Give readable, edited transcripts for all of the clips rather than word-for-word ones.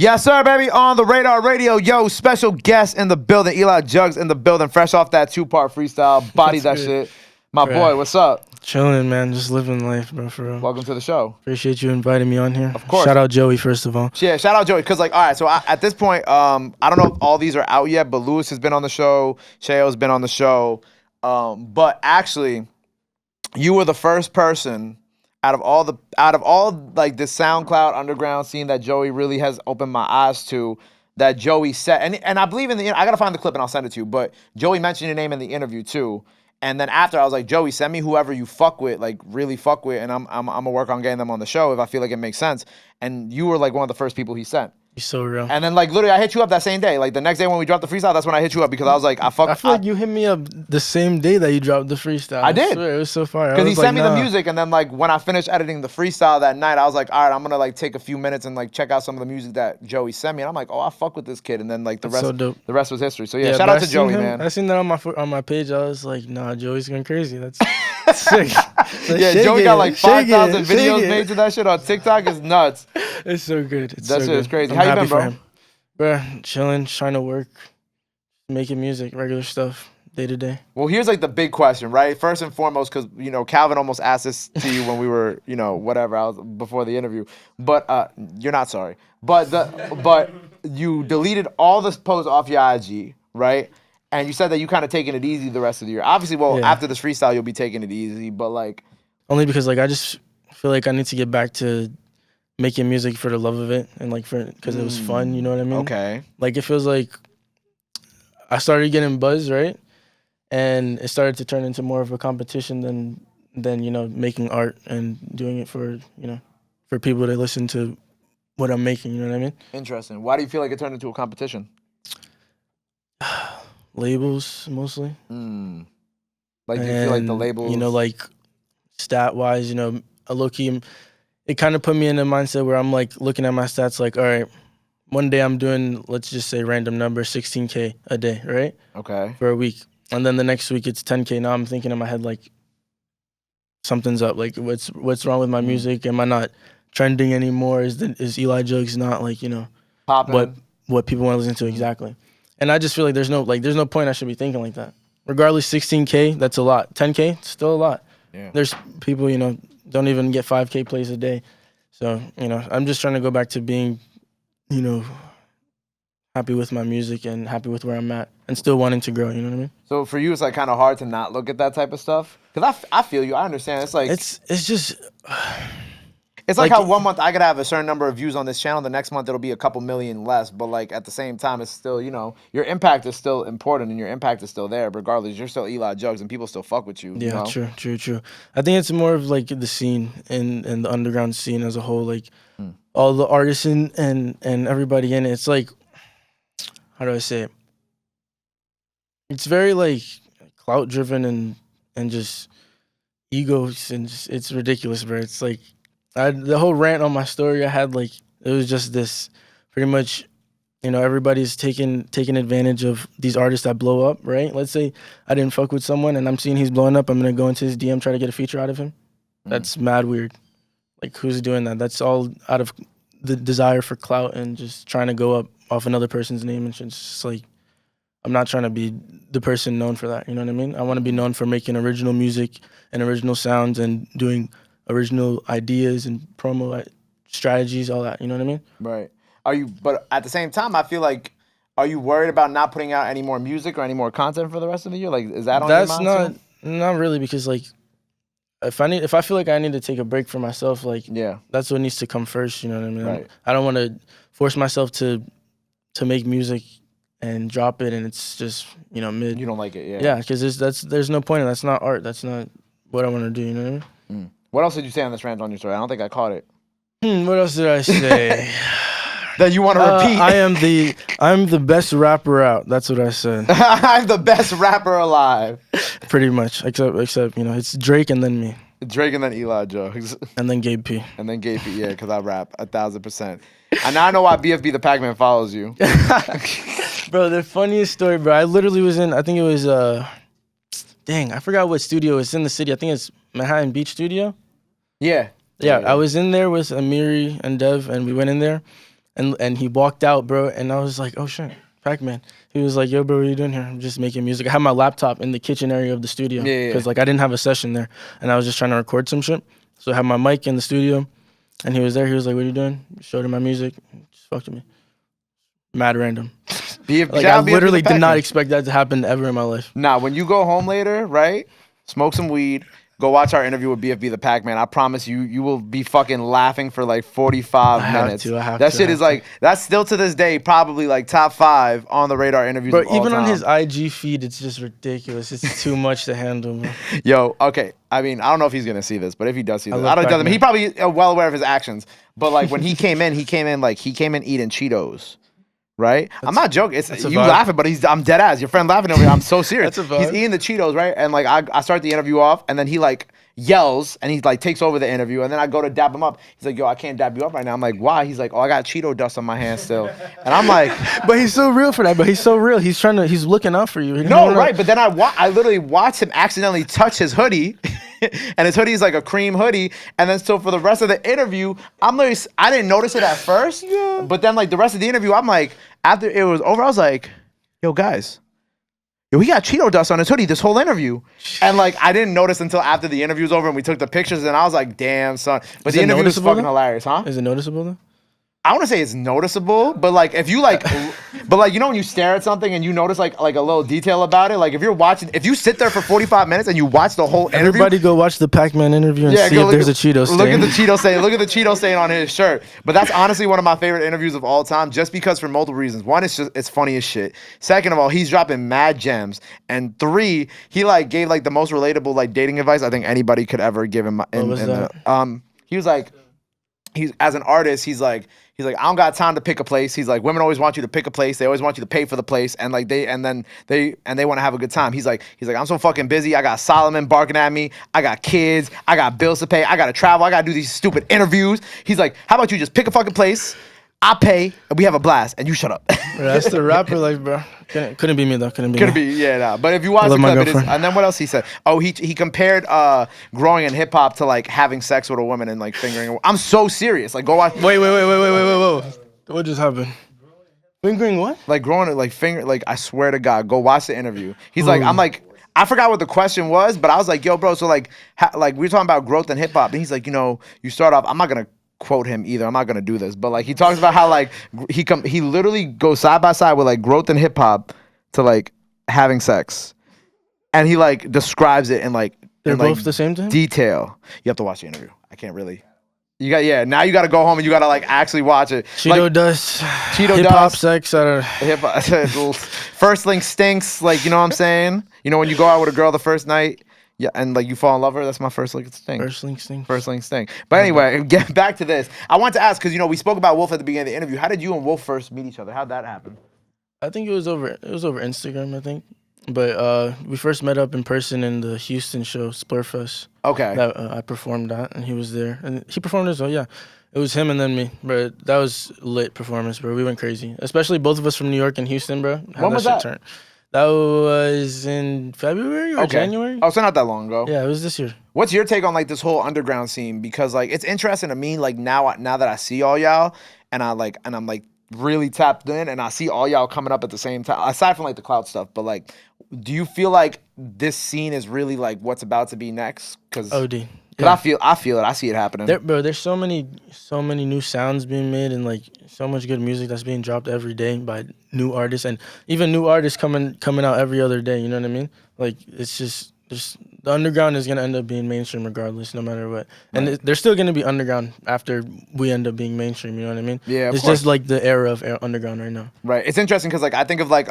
Yes, sir, baby, on the Radar Radio. Yo, special guest in the building. Eli Juggz in the building, fresh off that 2-part freestyle. Body that shit. My boy, what's up? Chilling, man. Just living life, bro, for real. Welcome to the show. Appreciate you inviting me on here. Of course. Shout out Joey, first of all. Yeah, shout out Joey. Because, like, all right, so at this point, I don't know if all these are out yet, but Lewis has been on the show. Sheo's been on the show. But actually, you were the first person out of all like the SoundCloud underground scene that Joey really has opened my eyes to, that Joey said, and I believe I gotta find the clip and I'll send it to you, but Joey mentioned your name in the interview too. And then after, I was like, Joey, send me whoever you fuck with, like really fuck with, and I'm gonna work on getting them on the show if I feel like it makes sense. And you were like one of the first people he sent. You're so real. And then, like, literally, I hit you up that same day. Like, the next day when we dropped the freestyle, that's when I hit you up because I was like, I feel like you hit me up the same day that you dropped the freestyle. I did. Swear, it was so fire. Because he sent me the music, and then, like, when I finished editing the freestyle that night, I was like, all right, I'm going to, like, take a few minutes and, like, check out some of the music that Joey sent me. And I'm like, oh, I fuck with this kid. And then, like, the rest was history. So, yeah, shout out to Joey, man. I seen that on my page. I was like, nah, Joey's going crazy. That's sick. Yeah, Joey got, like, 5,000 videos made to that shit on TikTok. It's nuts. It's so good. That shit is crazy. How you been, bro? Bro, chilling, trying to work, making music, regular stuff, day to day. Well, here's like the big question, right? First and foremost, because Calvin almost asked this to you when we were, whatever, I was before the interview. But you're not sorry. But you deleted all the posts off your IG, right? And you said that you kind of taking it easy the rest of the year. Obviously, after this freestyle, you'll be taking it easy. But like, only because like I just feel like I need to get back to making music for the love of it and like because it was fun, you know what I mean? Okay. Like it feels like I started getting buzz, right? And it started to turn into more of a competition than making art and doing it for people to listen to what I'm making, you know what I mean? Interesting. Why do you feel like it turned into a competition? Labels mostly. Like, do you feel like the labels, like stat wise, a low key, it kind of put me in a mindset where I'm like looking at my stats like, all right, one day I'm doing, let's just say random number, 16K a day, right? Okay. For a week. And then the next week it's 10K. Now I'm thinking in my head like something's up. Like what's wrong with my music? Am I not trending anymore? Is Eli Juggz not like, popping? What people want to listen to exactly? And I just feel like there's no point I should be thinking like that. Regardless, 16K, that's a lot. 10K, still a lot. Yeah. There's people, don't even get 5K plays a day. So, I'm just trying to go back to being, happy with my music and happy with where I'm at and still wanting to grow, you know what I mean? So for you, it's like kind of hard to not look at that type of stuff? Because I feel you, I understand. It's like... It's just... It's like how 1 month I could have a certain number of views on this channel, the next month it'll be a couple million less, but like at the same time, it's still, your impact is still important and your impact is still there regardless. You're still Eli Juggz and people still fuck with you. Yeah, true. I think it's more of like the scene and the underground scene as a whole, like all the artists and everybody in it. It's like, how do I say it? It's very like clout driven and just egos and it's ridiculous, bro. It's like, the whole rant on my story I had, like, it was just this, pretty much, everybody's taking advantage of these artists that blow up, right? Let's say I didn't fuck with someone and I'm seeing he's blowing up, I'm gonna go into his DM, try to get a feature out of him. That's mad weird. Like, who's doing that? That's all out of the desire for clout and just trying to go up off another person's name and it's just like, I'm not trying to be the person known for that, you know what I mean? I want to be known for making original music and original sounds and doing original ideas and promo strategies, all that, you know what I mean? Right. But at the same time, I feel like, are you worried about not putting out any more music or any more content for the rest of the year? Like, is that on your mind? That's not really, because like, if I feel like I need to take a break for myself, like, that's what needs to come first, you know what I mean? Right. I don't want to force myself to make music and drop it and it's just, mid. You don't like it, yeah. Yeah, because there's no point in it. That's not art. That's not what I want to do, you know what I mean? What else did you say on this rant on your story? I don't think I caught it. What else did I say? That you want to repeat? I'm the best rapper out. That's what I said. I'm the best rapper alive. Pretty much, except it's Drake and then me. Drake and then Eli Juggz. And then Gabe P. And then Gabe P, yeah, because I rap 1,000%. And now I know why BFB The Packman follows you. Bro, the funniest story, bro. I literally was in, I think it was, dang, I forgot what studio. It's in the city. I think it's Manhattan Beach Studio. Yeah. I was in there with Amiri and Dev, and we went in there. and he walked out, bro. And I was like, oh shit, Packman. He was like, yo, bro, what are you doing here? I'm just making music. I had my laptop in the kitchen area of the studio because like I didn't have a session there, and I was just trying to record some shit. So I had my mic in the studio, and he was there. He was like, what are you doing? Showed him my music. Just fucked with me. Mad random. Like I literally did not expect that to happen ever in my life. Nah, when you go home later, right? Smoke some weed. Go watch our interview with BFB The Packman. I promise you will be fucking laughing for like 45 minutes. I have that to, shit is like, that's still to this day probably like top 5 on the radar interviews. Bro, of all even time. on his IG feed, it's just ridiculous. It's too much to handle, bro. Yo, okay. I mean, I don't know if he's gonna see this, but if he does see this, I don't. He probably well aware of his actions. But like when he came in eating Cheetos. Right? I'm not joking. It's you laughing, but I'm dead ass. Your friend laughing over here. I'm so serious. He's eating the Cheetos, right? And like I start the interview off, and then he like yells, and he like takes over the interview, and then I go to dab him up. He's like, yo, I can't dab you up right now. I'm like, why? He's like, oh, I got Cheeto dust on my hands still. And I'm like, but he's so real for that. But he's so real. He's looking out for you. No, right? But then I literally watched him accidentally touch his hoodie. And his hoodie is like a cream hoodie, and then so for the rest of the interview, I didn't notice it at first, but then like the rest of the interview, I'm like, after it was over, I was like, yo guys, he got Cheeto dust on his hoodie this whole interview, and like I didn't notice until after the interview was over and we took the pictures, and I was like, damn son, but the interview was fucking hilarious, huh? Is it noticeable though? I want to say it's noticeable, but like if you like, but like you know when you stare at something and you notice like a little detail about it, like if you sit there for 45 minutes and you watch the whole interview. Everybody go watch the Pac-Man interview and see if there's a Cheeto stain. Look at the Cheeto stain. Look at the Cheeto stain on his shirt. But that's honestly one of my favorite interviews of all time, just because for multiple reasons. One, it's funny as shit. Second of all, he's dropping mad gems, and 3, he like gave like the most relatable like dating advice I think anybody could ever give him. What was that? He was like, as an artist, he's like, I don't got time to pick a place. He's like, women always want you to pick a place. They always want you to pay for the place, and like they want to have a good time. He's like, I'm so fucking busy. I got Solomon barking at me. I got kids. I got bills to pay. I gotta travel. I gotta do these stupid interviews. He's like, how about you just pick a fucking place? I pay, and we have a blast, and you shut up. That's the rapper life, bro. Couldn't be me though. Couldn't be, yeah, nah. But if you watch the clip, it is. And then what else he said? Oh, he compared growing in hip hop to like having sex with a woman and like fingering. I'm so serious. Like go watch. Wait. What just happened? Fingering what? Like growing like finger. Like I swear to God, go watch the interview. He's like, I'm like. I forgot what the question was, but I was like, yo, bro, so like we were talking about growth in hip hop, and he's like, you start off. I'm not gonna quote him either. I'm not gonna do this, but like he talks about how like he literally goes side by side with like growth in hip hop to like having sex, and he like describes it in like they're both the same thing. Detail. You have to watch the interview. I can't really. Now you got to go home and you got to like actually watch it. Cheeto dust. Hip hop sex. Hip hop. First link stinks. Like you know what I'm saying. You know when you go out with a girl the first night. Yeah, and like you fall in love with her, that's my first link stink. First link stink. First link stink. But anyway, get back to this. I want to ask, because we spoke about Wolf at the beginning of the interview. How did you and Wolf first meet each other? How'd that happen? I think it was over Instagram, I think. But we first met up in person in the Houston show, Splurfest. Okay. That I performed at, and he was there. And he performed as well, yeah. It was him and then me, bro. That was lit performance, bro. We went crazy. Especially both of us from New York and Houston, bro. When was that? That was in February or January. Oh, so not that long ago. Yeah, it was this year. What's your take on like this whole underground scene? Because like it's interesting to me. Like now that I see all y'all, and I'm like really tapped in, and I see all y'all coming up at the same time. Aside from like the cloud stuff, but like, do you feel like this scene is really like what's about to be next? Because OD. Yeah. I feel it. I see it happening. There's so many new sounds being made, and like so much good music that's being dropped every day by new artists, and even new artists coming out every other day. You know what I mean? Like it's just the underground is gonna end up being mainstream regardless, no matter what. And they're still gonna be underground after we end up being mainstream. You know what I mean? Yeah, it's just like the era of underground right now. Right. It's interesting because like I think of like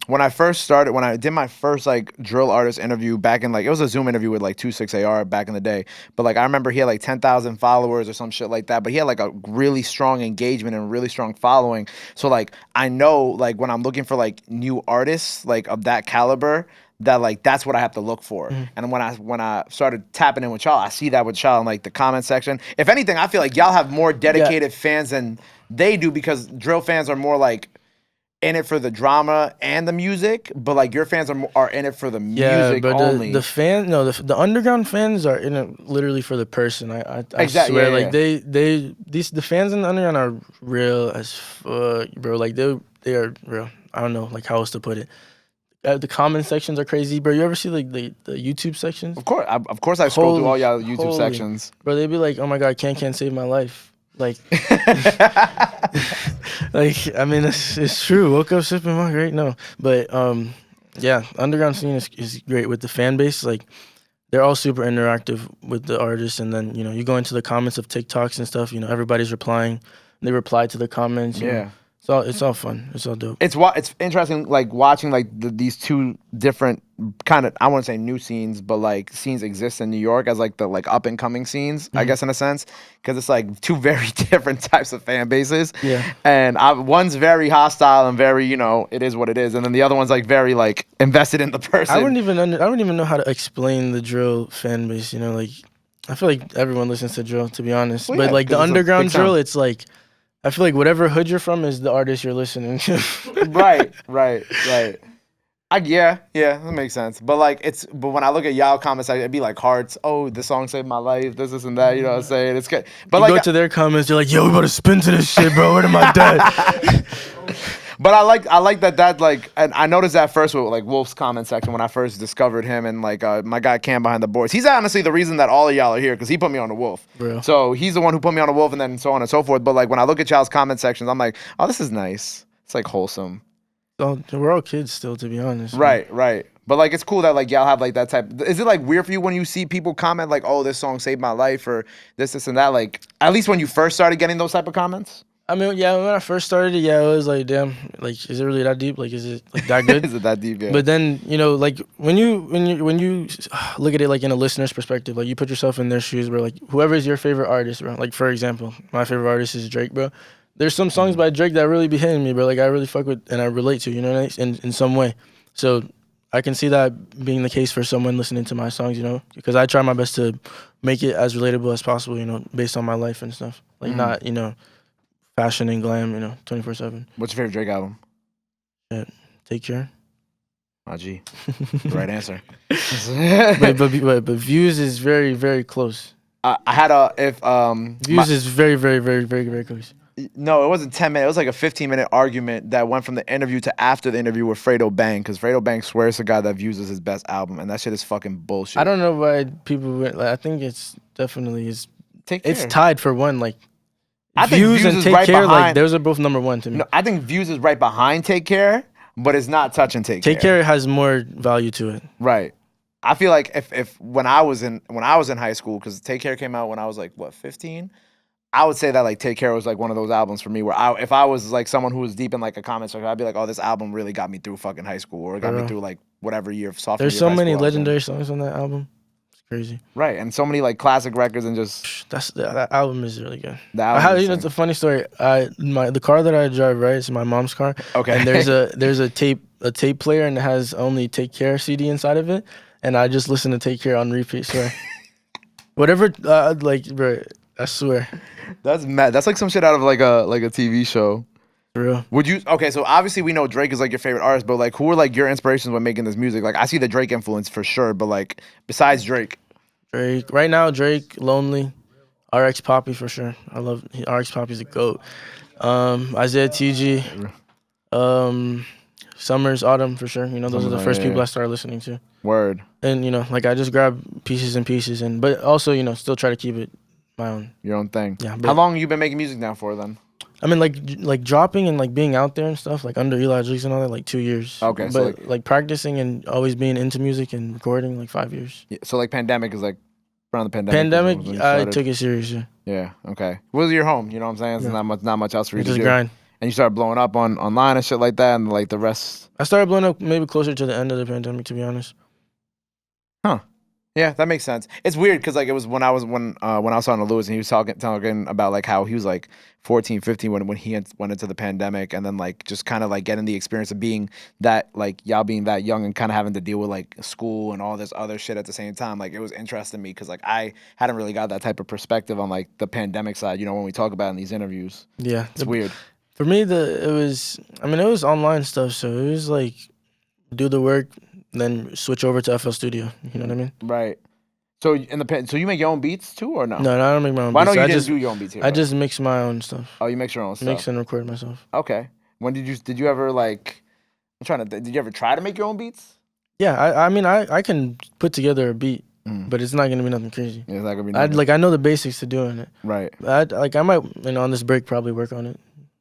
when I did my first like drill artist interview back in like it was a Zoom interview with like 26AR back in the day. But like I remember he had like 10,000 followers or some shit like that. But he had like a really strong engagement and really strong following. So like I know like when I'm looking for like new artists like of that caliber, that like that's what I have to look for. And when I started tapping in with y'all, I see that with y'all in like the comment section. If anything, I feel like y'all have more dedicated fans than they do, because drill fans are more like in it for the drama and the music, but like your fans are in it for the music but only. the underground fans are in it literally for the person. I Exactly, swear, yeah, like the fans in the underground are real as fuck, bro. Like they are real. I don't know like how else to put it. The comment sections are crazy, bro. You ever see like the YouTube sections? Of course, I scroll through all y'all YouTube sections, bro. They be like, "Oh my god, can't save my life." Like, like I mean, it's true. Woke up sipping my great no, but yeah, underground scene is great with the fan base. Like, they're all super interactive with the artists, and then you go into the comments of TikToks and stuff. Everybody's replying. They reply to the comments. You know. It's all fun. It's all dope. It's interesting, like watching like these two different kind of, I wouldn't say new scenes, but like scenes exist in New York as like the like up and coming scenes, I guess in a sense, because it's like two very different types of fan bases. Yeah. And one's very hostile and very, it is what it is, and then the other one's like very like invested in the person. I wouldn't even know how to explain the drill fan base. Like I feel like everyone listens to drill, to be honest. Well, but yeah, like the underground drill, sound. it's like I feel like whatever hood you're from is the artist you're listening to. Right. Yeah, that makes sense. But like but when I look at y'all comments, it'd be like hearts. Oh, this song saved my life. This and that. You know what I'm saying? It's good. But you go to their comments, you're like, yo, we about to spin to this shit, bro. Where am I dead? But I like that like, and I noticed that first with like Wolf's comment section when I first discovered him, and like my guy Cam behind the boards. He's honestly the reason that all of y'all are here, because he put me on the Wolf. Real. So he's the one who put me on the Wolf, and then so on and so forth. But like when I look at y'all's comment sections, I'm like, oh, this is nice. It's like wholesome. So we're all kids still, to be honest. Right. But like it's cool that like y'all have like that type. Is it like weird for you when you see people comment like, oh, this song saved my life, or this and that? Like at least when you first started getting those type of comments. I mean, yeah, when I first started it, yeah, it was like, damn, like, is it really that deep? Like, is it like that good? Is it that deep? Yeah. But then, like when you look at it like in a listener's perspective, like you put yourself in their shoes, bro. Like whoever is your favorite artist, bro. Like for example, my favorite artist is Drake, bro. There's some songs by Drake that really be hitting me, bro. Like I really fuck with and I relate to, in some way. So I can see that being the case for someone listening to my songs, because I try my best to make it as relatable as possible, based on my life and stuff. Like not, fashion and glam, 24/7. What's your favorite Drake album? Yeah, Take Care. Oh, gee. The right answer. but Views is very, very close. I had Views is very, very, very, very, very close. No, it wasn't 10 minutes. It was like a 15-minute argument that went from the interview to after the interview with Fredo Bang, because Fredo Bang swears to God that Views is his best album, and that shit is fucking bullshit. I don't know why people went, like, I think it's definitely Take Care. It's tied for one, like. I think Views and is Take right Care, behind, like those are both number one to me. No, I think Views is right behind Take Care, but it's not touching Take Care. Take Care has more value to it. Right. I feel like if when I was in high school, because Take Care came out when I was like 15, I would say that like Take Care was like one of those albums for me where if I was like someone who was deep in like a comment section, I'd be like, oh, this album really got me through fucking high school, or it got me through like whatever year of sophomore. There's so many legendary songs on that album. Crazy, right? And so many like classic records, and just that album is really good. It's a funny story. The car that I drive, right, it's my mom's car. Okay. And there's a tape player, and it has only Take Care CD inside of it, and I just listen to Take Care on repeat. Swear, whatever, like, bro, I swear. That's mad. That's like some shit out of like a TV show. For real. Would you? Okay, so obviously we know Drake is like your favorite artist, but like who are like your inspirations when making this music? Like I see the Drake influence for sure, but like besides Drake. Right now, Drake, Lonely, RX Poppy for sure. I love RX Poppy's a goat. Isaiah TG, Summers, Autumn for sure. Those are the first people I started listening to. Word. And like I just grab pieces, but also still try to keep it my own. Your own thing. Yeah. How long have you been making music now for then? I mean, like dropping and like being out there and stuff, like under Eli Juggz and all that, like 2 years. Okay. But so like practicing and always being into music and recording, like 5 years. Yeah, so like pandemic is like around the pandemic. I took it serious. Yeah. Okay. What was your home? You know what I'm saying? There's not much else for you to just do. Grind. And you started blowing up online and shit like that, and like the rest. I started blowing up maybe closer to the end of the pandemic, to be honest. Huh. Yeah, that makes sense. It's weird because like it was when I was talking to Lewis, and he was talking about like how he was like 14, 15 when he went into the pandemic, and then like just kind of like getting the experience of being that, like y'all being that young and kind of having to deal with like school and all this other shit at the same time. Like it was interesting to me because like I hadn't really got that type of perspective on like the pandemic side, when we talk about it in these interviews. Yeah. It's weird. For me, it was online stuff. So it was like do the work, then switch over to FL Studio. You know what I mean? Right. So so you make your own beats too, or no? No, I don't make my own Well, beats. I know you I didn't just do your own beats here. I just mix my own stuff. Oh, you mix your own stuff. Mix and record myself. Okay. When did you ever like? I'm trying to. Did you ever try to make your own beats? Yeah, I mean I can put together a beat, but it's not gonna be nothing crazy. Yeah, it's not gonna be. Nothing. I know the basics to doing it. Right. I might on this break probably work on it.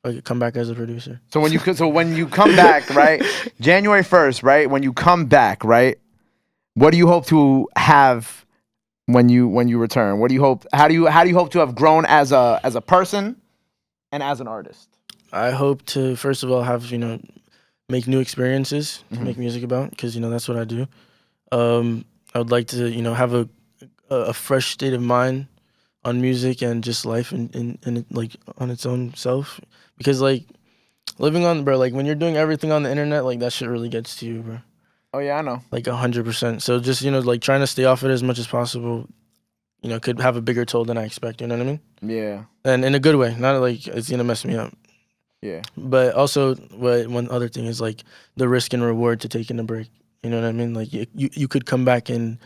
Like come back as a producer. So when you come back, right? January 1st, right? When you come back, right? What do you hope to have when you return? What do you hope? How do you hope to have grown as a person and as an artist? I hope to first of all have make new experiences to make music about, because that's what I do. I would like to have a fresh state of mind on music and just life and like on its own self, because like living on like when you're doing everything on the internet, like that shit really gets to you, bro. Oh yeah, I know. Like 100%. So just like trying to stay off it as much as possible, could have a bigger toll than I expect. You know what I mean? Yeah. And in a good way, not like it's gonna mess me up. Yeah. But also, one other thing is like the risk and reward to taking a break. You know what I mean? Like you could come back and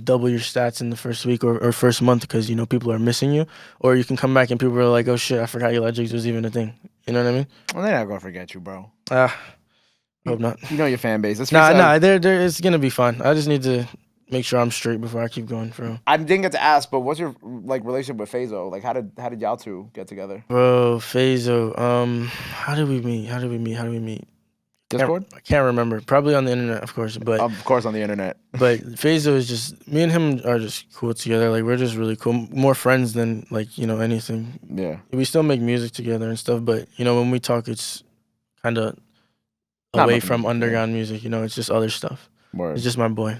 double your stats in the first week or first month because people are missing you, or you can come back and people are like, oh shit, I forgot Eli Juggz was even a thing. You know what I mean? Well, they're not gonna forget you, bro. Hope not. You know your fan base. Nah. It's gonna be fun. I just need to make sure I'm straight before I keep going, bro. I didn't get to ask, but what's your like relationship with Fazo? Like, how did y'all two get together? Bro, Fazo. How did we meet? Discord? I can't remember. Probably on the internet, of course. But of course on the internet. But Fazo is just, me and him are just cool together. Like we're just really cool. More friends than like anything. Yeah. We still make music together and stuff, but when we talk, it's kind of away from underground music. It's just other stuff. Word. It's just my boy.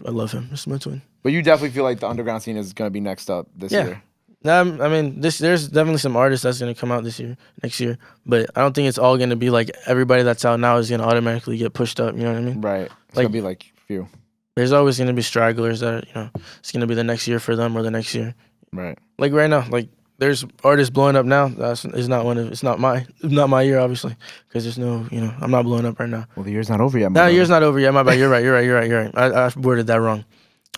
I love him. It's my twin. But you definitely feel like the underground scene is gonna be next up this year. I mean, there's definitely some artists that's gonna come out next year, but I don't think it's all gonna be like everybody that's out now is gonna automatically get pushed up. You know what I mean? Right. It's gonna be like few. There's always gonna be stragglers that it's gonna be the next year for them or the next year. Right. Like right now, like there's artists blowing up now. It's not my year, obviously, because there's no I'm not blowing up right now. Well, the year's not over yet. No, the year's not over yet. My bad. You're right. I worded that wrong,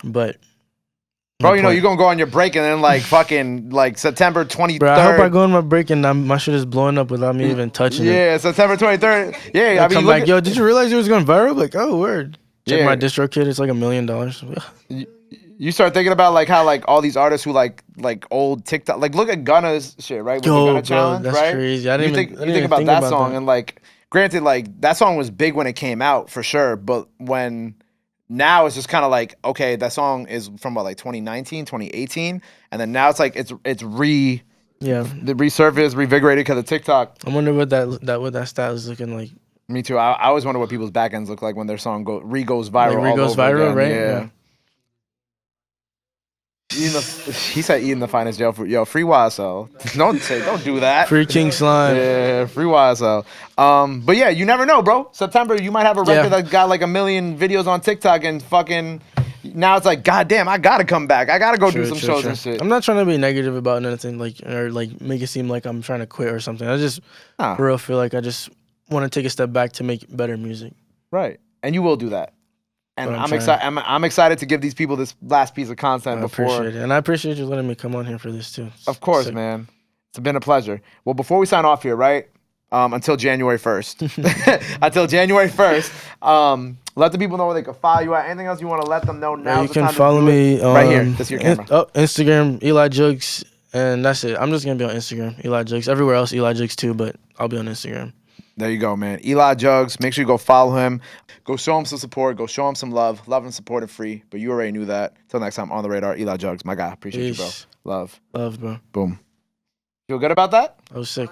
but. Bro, you're going to go on your break and then like fucking like September 23rd. Bro, I hope I go on my break and my shit is blowing up without me even touching it. Yeah, September 23rd. Yeah, I mean, come back, yo, did you realize it was going viral? Like, oh, word. Check my distro kit, it's like $1 million. You start thinking about like how like all these artists who like old TikTok, like look at Gunna's shit, right? With the Gunna challenge, that's right? crazy. You think about that song and like, granted, like that song was big when it came out for sure, but now it's just kind of like, okay, that song is from what, like 2019, 2018, and then now it's like it's resurfaced, revigorated because of TikTok. I wonder what that style is looking like. Me too. I always wonder what people's back ends look like when their song goes viral. Like goes viral, right? Yeah. He said eating the finest jail food. Yo, free YSL. Don't do that. Free King Slime. Yeah, free YSL. But yeah, you never know, bro. September, you might have a record that got like 1 million videos on TikTok and fucking now it's like, goddamn, I gotta come back. I gotta go do some shows and shit. I'm not trying to be negative about anything, or make it seem like I'm trying to quit or something. I just for real feel like I just want to take a step back to make better music. Right, and you will do that. And I'm excited. I'm excited to give these people this last piece of content before. Appreciate it, and I appreciate you letting me come on here for this too. Of course, man. It's been a pleasure. Well, before we sign off here, right? Until January 1st. Until January 1st. Let the people know where they can follow you at. Anything else you want to let them know now? You can follow me right here. This is your camera. Instagram, Eli Juggz, and that's it. I'm just gonna be on Instagram, Eli Juggz. Everywhere else, Eli Juggz too, but I'll be on Instagram. There you go, man. Eli Juggz. Make sure you go follow him. Go show him some support. Go show him some love. Love and support are free, but you already knew that. Till next time, On The Radar, Eli Juggz. My guy. Appreciate you, bro. Love. Love, bro. Boom. Feel good about that? I was sick.